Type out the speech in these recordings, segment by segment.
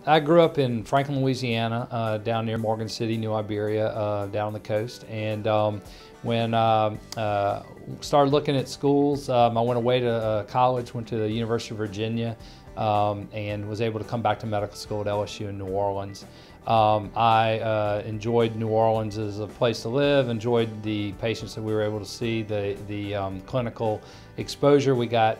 I grew up in Franklin, Louisiana, down near Morgan City, New Iberia, down on the coast. And when started looking at schools, I went away to college, went to the University of Virginia, and was able to come back to medical school at LSU in New Orleans. I enjoyed New Orleans as a place to live, enjoyed the patients that we were able to see, the clinical exposure we got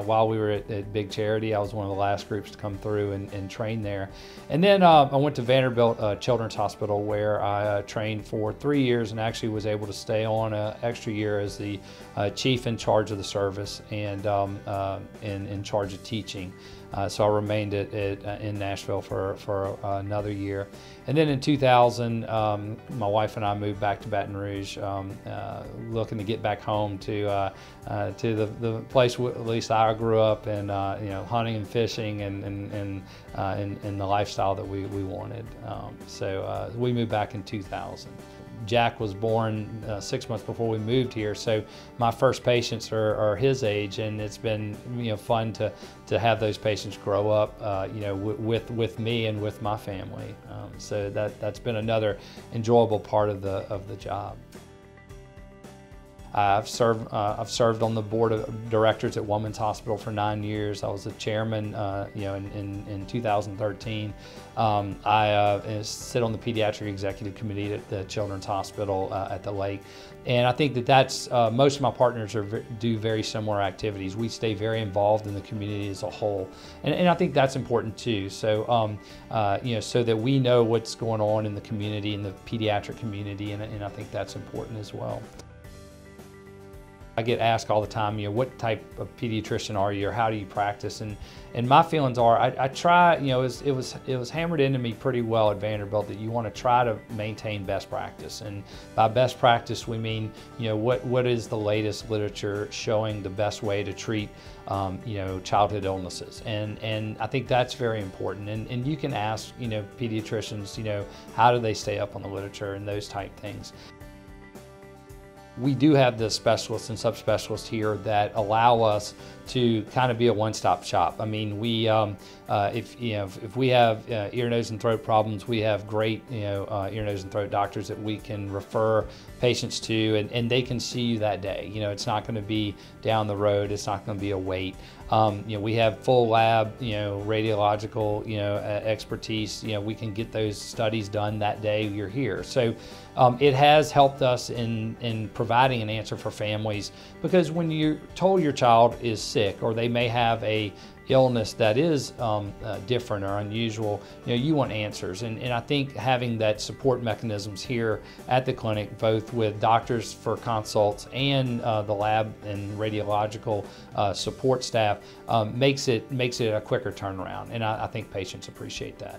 while we were at Big Charity. I was one of the last groups to come through and train there. And then I went to Vanderbilt Children's Hospital, where I trained for 3 years and actually was able to stay on an extra year as the chief in charge of the service and in charge of teaching. So I remained in Nashville for another year. And then in 2000, my wife and I moved back to Baton Rouge, looking to get back home to the place at least I grew up, and hunting and fishing and the lifestyle that we wanted. So we moved back in 2000. Jack was born 6 months before we moved here, so my first patients are his age, and it's been fun to have those patients grow up with me and with my family. So that's been another enjoyable part of the job. I've served on the board of directors at Women's Hospital for 9 years. I was the chairman, in 2013. I sit on the Pediatric Executive Committee at the Children's Hospital at the Lake, and I think that's most of my partners do very similar activities. We stay very involved in the community as a whole, and I think that's important too. So so that we know what's going on in the community, in the pediatric community, and I think that's important as well. I get asked all the time, what type of pediatrician are you, or how do you practice? And my feelings are, I try, it was hammered into me pretty well at Vanderbilt that you want to try to maintain best practice. And by best practice, we mean, what is the latest literature showing the best way to treat, childhood illnesses. And I think that's very important. And you can ask, pediatricians, how do they stay up on the literature and those type things. We do have the specialists and subspecialists here that allow us to kind of be a one-stop shop. I mean, we if we have ear, nose, and throat problems, we have great ear, nose, and throat doctors that we can refer patients to, and they can see you that day. It's not going to be down the road. It's not going to be a wait. We have full lab, radiological, expertise. We can get those studies done that day you're here. So it has helped us in providing an answer for families, because when you're told your child is sick, or they may have a illness that is different or unusual, you want answers. And I think having that support mechanisms here at the clinic, both with doctors for consults and the lab and radiological support staff, makes it a quicker turnaround. And I think patients appreciate that.